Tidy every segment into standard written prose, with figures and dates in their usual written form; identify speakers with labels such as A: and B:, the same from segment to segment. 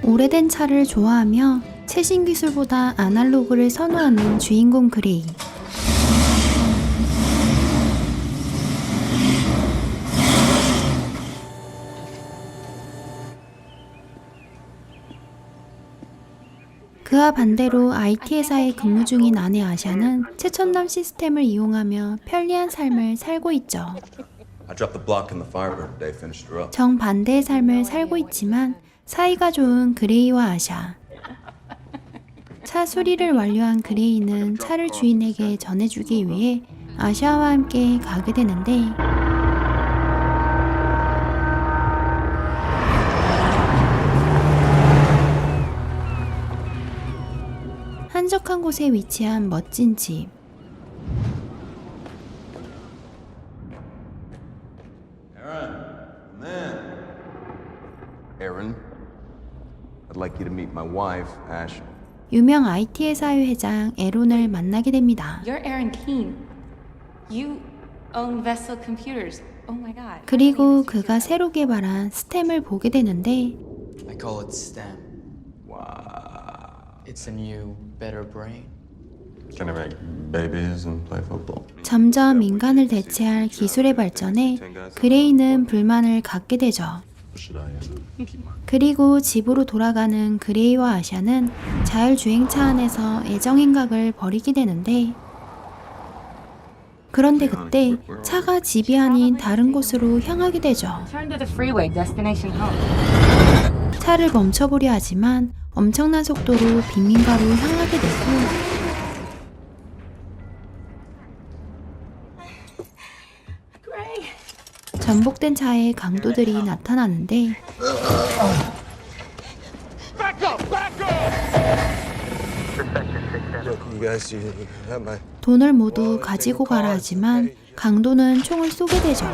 A: 오래된 차를 좋아하며 최신 기술보다 아날로그를 선호하는 주인공 그레이. 그와 반대로 IT 회사에 근무 중인 아내 아샤는 최첨단 시스템을 이용하며 편리한 삶을 살고 있죠. 정반대의 삶을 살고 있지만 사이가 좋은 그레이와 아샤. 차 수리를 완료한 그레이는 차를 주인에게 전해주기 위해 아샤와 함께 가게 되는데 한적한 곳에 위치한 멋진 집.
B: Aaron, I'd like you to meet my wife, Ash.
A: 유명 IT 회사의 회장 에론을 만나게 됩니다.
C: You're Aaron Keane. You own Vessel Computers. Oh my god.
A: 그리고 그가 새로 개발한 스템을 보게 되는데
D: I call it STEM.
B: Wow.
D: It's a new, better brain.
B: Can I make babies and play football?
A: 점점 인간을 대체할 기술의 발전에 그레이는 불만을 갖게 되죠. 그리고 집으로 돌아가는 그레이와 아샤는 자율주행차 안에서 애정행각을 벌이게 되는데 그런데 그때 차가 집이 아닌 다른 곳으로 향하게 되죠.
C: Turn to the freeway, destination home.
A: 차를 멈춰보려 하지만 엄청난 속도로 빈민가로 향하게 되고 전복된 차에 강도들이 나타나는데 돈을 모두 가지고 가라 하지만 강도는 총을 쏘게 되죠.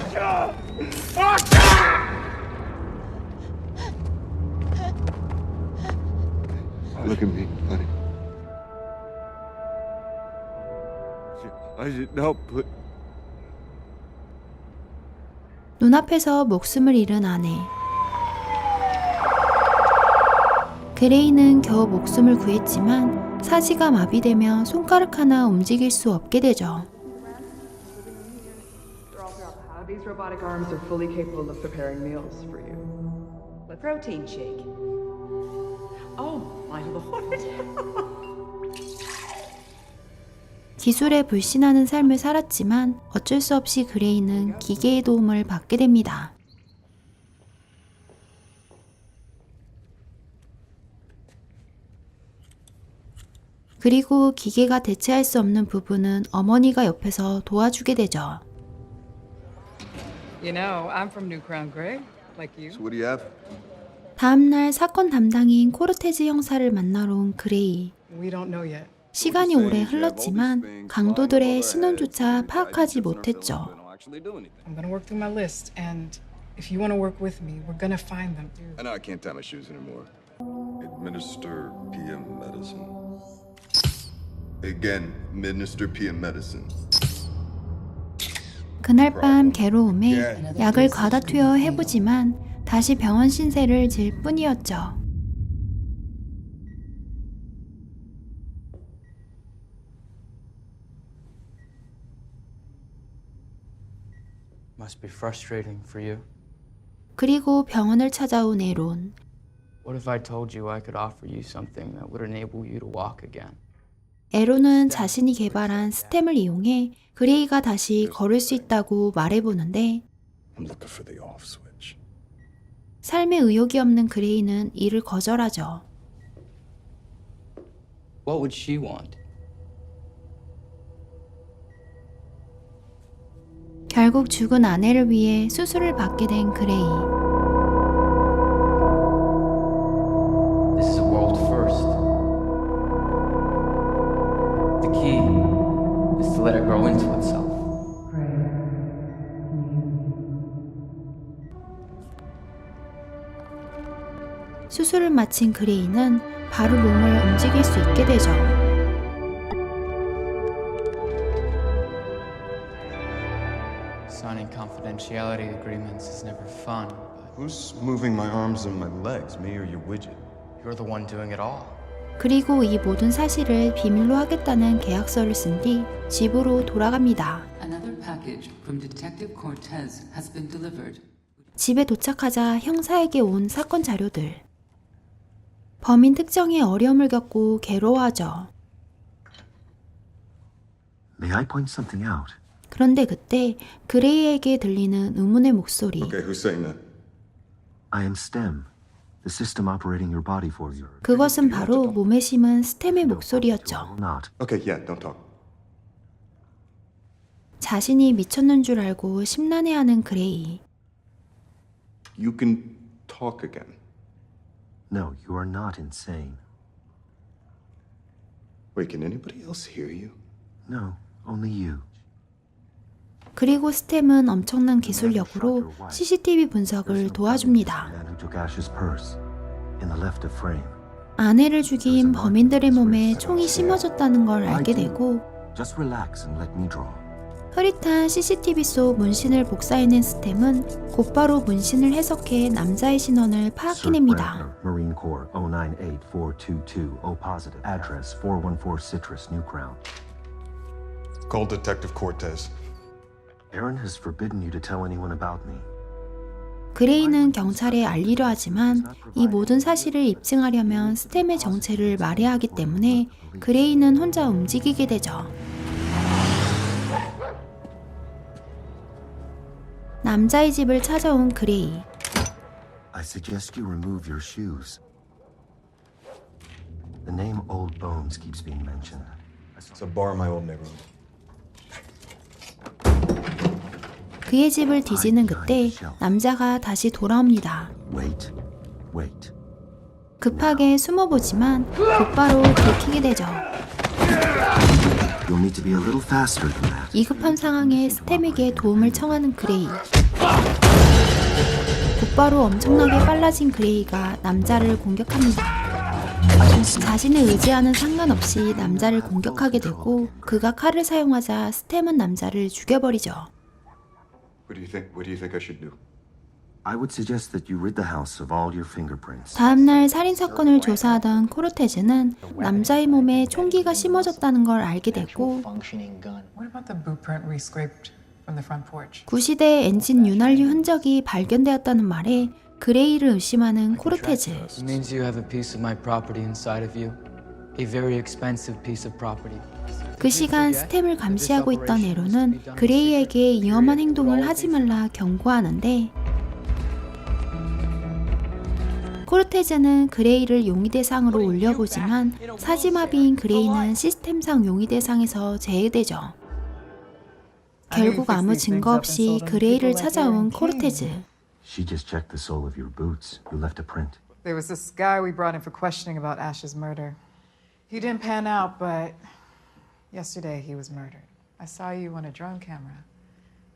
E: Look at me, honey. I should help.
A: 눈앞에서 목숨을 잃은 아내. 그레이는 겨우 목숨을 구했지만 사지가 마비되며 손가락 하나 움직일 수 없게 되죠.
F: These robotic arms are fully capable of preparing meals for you.
G: Protein shake.
F: Oh, light of the Lord.
A: 기술에 불신하는 삶을 살았지만 어쩔 수 없이 그레이는 기계의 도움을 받게 됩니다. 그리고 기계가 대체할 수 없는 부분은 어머니가 옆에서 도와주게 되죠.
F: You know, I'm from New Crown Gray, like you.
E: So what do you have?
A: 다음날 사건 담당인 코르테즈 형사를 만나러 온 그레이.
F: We don't know yet.
A: 시간이 오래 흘렀지만 강도들의 신원조차 파악하지 못했죠.
F: I'm gonna work through my list, and if you want to work with me, we're gonna find them.
E: I know I can't tie my shoes anymore. Administer PM medicine. Again, administer PM medicine.
A: 그날 밤 괴로움에 약을 과다 투여해보지만 다시 병원 신세를 질 뿐이었죠.
D: Must be frustrating for you.
A: 그리고 병원을 찾아온 에론.
D: What if I told you I could offer you something that would enable you to walk again?
A: 에론은 자신이 개발한 스템을 이용해 그레이가 다시 걸을 수 있다고 말해보는데
E: I'm looking for the off switch.
A: 삶에 의욕이 없는 그레이는 이를 거절하죠.
D: What would she want?
A: 결국 죽은 아내를 위해 수술을 받게 된 그레이.
D: This is a world first. The key is to let it grow into itself.
A: 수술을 마친 그레이는 바로 몸을 움직일 수 있게 되죠.
D: Signing confidentiality agreements is never fun, but
B: Who's moving my arms and my legs, me or your widget?
D: You're the one doing it all.
A: 그리고 이 모든 사실을 비밀로 하겠다는 계약서를 쓴 뒤 집으로 돌아갑니다.
H: Another package from Detective Cortez has been delivered.
A: 집에 도착하자 형사에게 온 사건 자료들. 범인 특정에 어려움을 겪고 괴로워하죠.
I: May I point something out?
A: 그런데 그때 그레이에게 들리는 의문의 목소리.
E: Okay, who's saying that?
I: I am STEM, the system operating your body for you.
A: 그것은 바로 몸에 심은 스템의 목소리였죠.
I: Not.
E: Okay, yeah, don't talk.
A: 자신이 미쳤는 줄 알고 심란해하는 그레이.
E: You can talk again.
I: No, you are not insane.
E: Wait, can anybody else hear you?
I: No, only you.
A: 그리고 스템은 엄청난 기술력으로 CCTV 분석을 도와줍니다.
I: Man who took Ash's purse in the left of frame.
A: 아내를 죽인 범인들의 몸에 총이 심어졌다는 걸 알게 되고
I: Just relax and let me draw.
A: 흐릿한 CCTV 속 문신을 복사해낸 스템은 곧바로 문신을 해석해 남자의 신원을 파악해냅니다.
I: Marine Corps 098422 O positive. Address 414 Citrus, New Crown.
E: Call Detective Cortez.
I: Aaron has forbidden you to tell anyone about me.
A: 그레이는 경찰에 알리려 하지만 이 모든 사실을 입증하려면 스템의 정체를 말해야 하기 때문에 그레이는 혼자 움직이게 되죠. 남자의 집을 찾아온 그레이.
I: I suggest you remove your shoes. The name Old Bones keeps being mentioned.
E: It's a bar in my old neighborhood.
A: 그의 집을 뒤지는 그때 남자가 다시 돌아옵니다.
I: Wait, wait.
A: 급하게 숨어보지만 곧바로 들키게 되죠.
I: You'll need to be a little faster than that.
A: 위급한 상황에 스템에게 도움을 청하는 그레이. 곧바로 엄청나게 빨라진 그레이가 남자를 공격합니다. 자신의 의지와는 상관없이 남자를 공격하게 되고 그가 칼을 사용하자 스템은 남자를 죽여버리죠.
E: What do you think I should do?
I: I would suggest that you rid the house of all your fingerprints.
A: 다음날 살인사건을 조사하던 코르테즈는 남자의 몸에 총기가 심어졌다는 걸 알게 되고
F: What about the blueprint re-scraped from the front porch?
A: 구시대 엔진 윤활유 흔적이 발견되었다는 말에 그레이를 의심하는 코르테즈.
D: It means you have a piece of my property inside of you. A very expensive piece of property.
A: 그 시간 스템을 감시하고 있던 에로는 그레이에게 위험한 행동을 하지 말라 경고하는데 코르테즈는 그레이를 용의 대상으로 올려보지만 사지마비인 그레이는 시스템상 용의 대상에서 제외되죠. 결국 아무 증거 없이 그레이를 찾아온 코르테즈.
I: She just checked the sole of your boots. You left a print.
F: There was this guy we brought in for questioning about Ash's murder. He didn't pan out, but yesterday he was murdered. I saw you on a drone camera.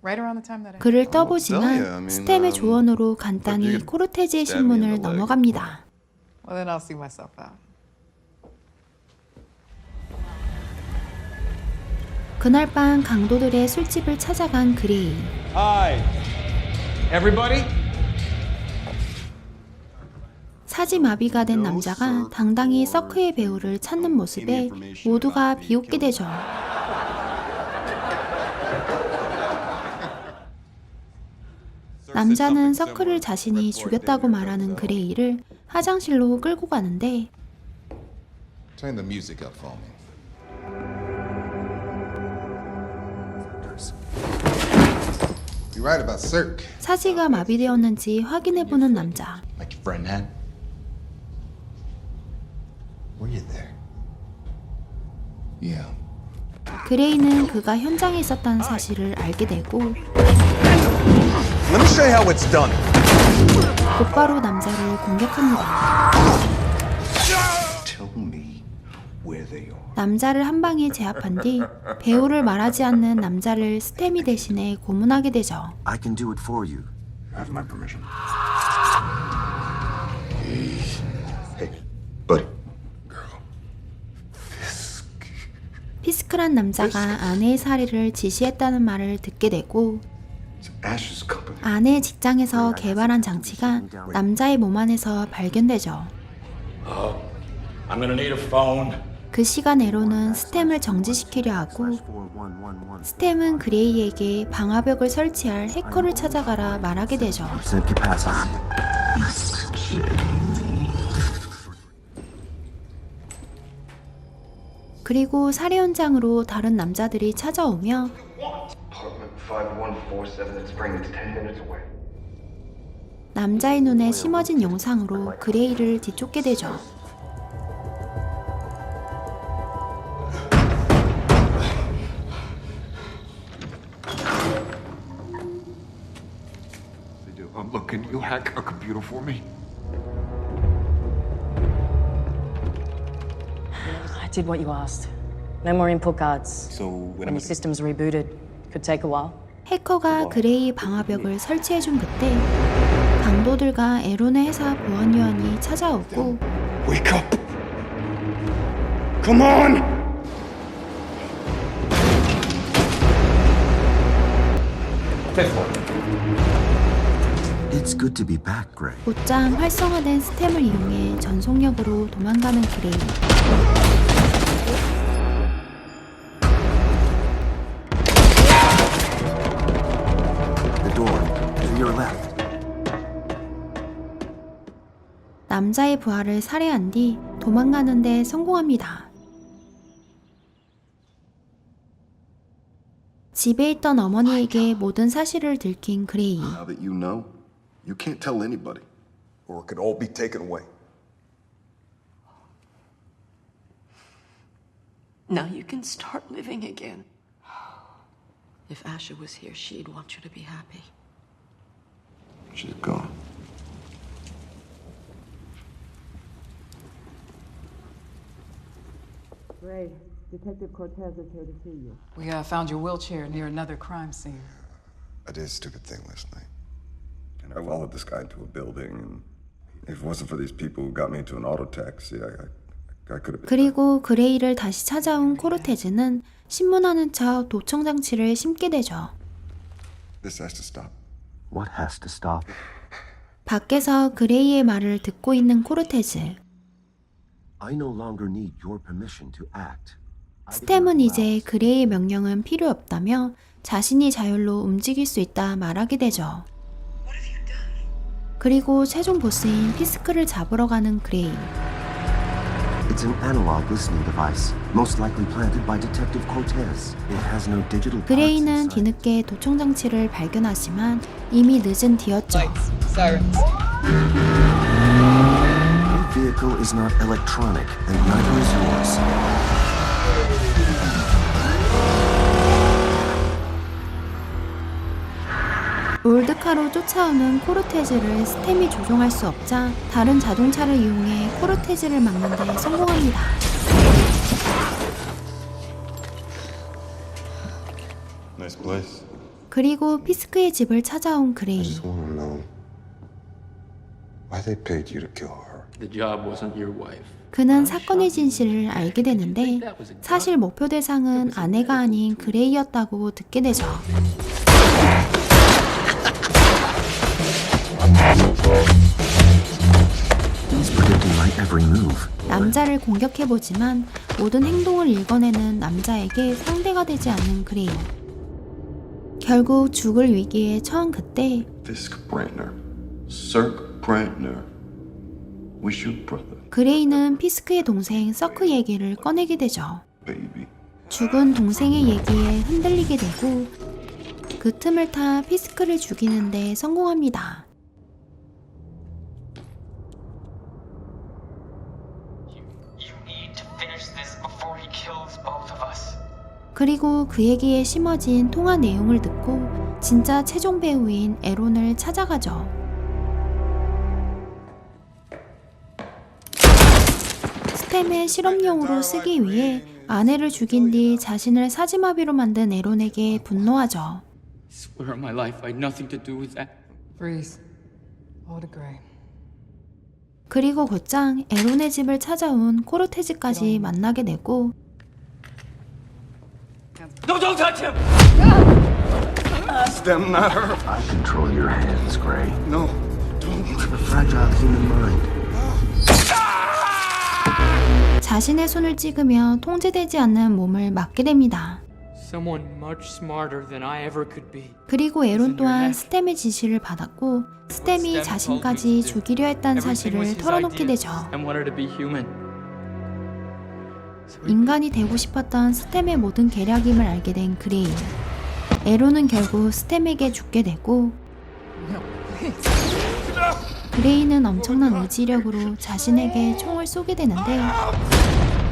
F: Right around the time that I...
A: 그를 떠보지만 스템의 조언으로 간단히 코르테즈의 신문을 넘어갑니다.
F: Well, then I'll see myself out.
A: 그날 밤 강도들의 술집을 찾아간 그레이.
B: Hi, everybody.
A: 사지마비가 된 남자가 당당히 서크의 배우를 찾는 모습에 모두가 비웃게 되죠. 남자는 서크를 자신이 죽였다고 말하는 그레이를 화장실로 끌고 가는데
E: Turn the music up for me. You're right about Cirque.
A: 사지가 마비되었는지 확인해보는 남자.
E: Like your friend had. Were you there? Yeah.
A: 그레이는 그가 현장에 있었다는 사실을 알게 되고
B: Let me show you how it's done.
A: 곧바로 남자를 공격합니다.
E: Tell me where they are.
A: 남자를 한 방에 제압한 뒤 배우를 말하지 않는 남자를 스테미 대신에 고문하게 되죠.
I: I can do it for you.
E: Have my permission. Hey, buddy. Girl. Fisk.
A: 피스크란 남자가 아내의 살해를 지시했다는 말을 듣게 되고
E: It's Ash's company.
A: 아내의 직장에서 개발한 장치가 남자의 몸 안에서 발견되죠.
J: I'm gonna need a phone.
A: 그 시간 에론은 스템을 정지시키려 하고 스템은 그레이에게 방화벽을 설치할 해커를 찾아가라 말하게 되죠. 그리고 살해 현장으로 다른 남자들이 찾아오며 남자의 눈에 심어진 영상으로 그레이를 뒤쫓게 되죠.
E: Look, can you hack a computer for me?
K: I did what you asked. No more input cards.
E: So
K: When your system's rebooted, could take a while.
A: 해커가 그레이 방화벽을 설치해준 그때 강도들과 에론의 회사 보안 요원이 찾아오고
J: Wake up! Come on!
I: It's good to be back, Gray.
A: 곧장 활성화된 스템을 이용해 전속력으로 도망가는 그레이.
I: The door to your left.
A: 남자의 부하를 살해한 뒤 도망가는 데 성공합니다. 집에 있던 어머니에게 모든 사실을 들킨 그레이.
E: Now that you know, you can't tell anybody, or it could all be taken away.
G: Now you can start living again. If Asha was here, she'd want you to be happy.
E: She's gone.
K: Ray, Detective Cortez is here to see you.
F: We found your wheelchair near another crime scene.
E: I did a stupid thing last night. And I followed this guy into a building, and if it wasn't for these people who got me into an auto taxi, I could have been.
A: 그리고 그레이를 다시 찾아온 코르테즈는 신문하는 척 도청 장치를 심게 되죠.
E: This has to stop.
I: What has to stop?
A: 밖에서 그레이의 말을 듣고 있는 코르테즈.
I: I no longer need your permission to act.
A: 스템은 이제 그레이의 명령은 필요 없다며 자신이 자율로 움직일 수 있다 말하게 되죠. 그리고 최종 보스인 피스크를 잡으러 가는 그레이.
I: It's an analog listening device, most likely planted by Detective Cortez. It has no digital.
A: 그레이는 뒤늦게 도청 장치를 발견하지만 이미 늦은 뒤였죠.
I: Your vehicle is not electronic, and neither is yours.
A: 올드카로 쫓아오는 코르테즈를 스템이 조종할 수 없자 다른 자동차를 이용해 코르테즈를 막는 데 성공합니다.
E: Nice place.
A: 그리고 피스크의 집을 찾아온 그레이.
E: I just want to know why they paid you to kill her.
J: The job wasn't your wife.
A: 그는 사건의 진실을 알게 되는데 사실 목표 대상은 아내가 아닌 그레이였다고 듣게 되죠.
I: He's predicting my every move.
A: 남자를 공격해보지만 모든 행동을 읽어내는 남자에게 상대가 되지 않는 그레이. 결국 죽을 위기에 처한 그때
E: Fisk Brantner, Cirque Brantner, was your brother,
A: 그레이는 피스크의 동생 서크 얘기를 꺼내게 되죠.
E: baby.
A: 죽은 동생의 얘기에 흔들리게 되고 그 틈을 타 피스크를 죽이는데 성공합니다. 그리고 그 얘기에 심어진 통화 내용을 듣고 진짜 최종 배우인 에론을 찾아가죠. 스템의 실험용으로 쓰기 위해 아내를 죽인 뒤 자신을 사지마비로 만든 에론에게 분노하죠.
D: Swear on my life I had nothing to do with that.
F: Freeze. Hold it, Gray.
A: 그리고 곧장 에론의 집을 찾아온 코르테즈까지 만나게 되고
J: No, don't touch him!
E: It's them, not her.
I: I control your hands, Gray.
E: No, don't.
I: You have a fragile human mind.
A: 자신의 손을 찍으며 통제되지 않는 몸을 맞게 됩니다.
J: Someone much smarter than I ever could be.
A: 그리고 에론 또한 스템의 지시를 받았고 스템이 자신까지 죽이려 했다는 사실을 털어놓게 되죠.
J: I wanted to be human.
A: 인간이 되고 싶었던 스템의 모든 계략임을 알게 된 그레이. 에론은 결국 스템에게 죽게 되고 그레이는 엄청난 의지력으로 자신에게 총을 쏘게 되는데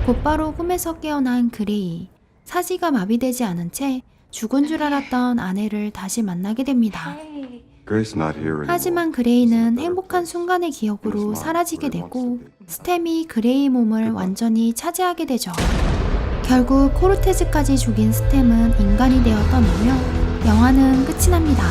A: 곧바로 꿈에서 깨어난 그레이. 사지가 마비되지 않은 채 죽은 줄 알았던 아내를 다시 만나게 됩니다.
E: Grace not here anymore.
A: 하지만 그레이는 행복한 순간의 기억으로 사라지게 되고 스템이 그레이 몸을 완전히 차지하게 되죠. 결국 코르테즈까지 죽인 스템은 인간이 되어 떠나며 영화는 끝이 납니다.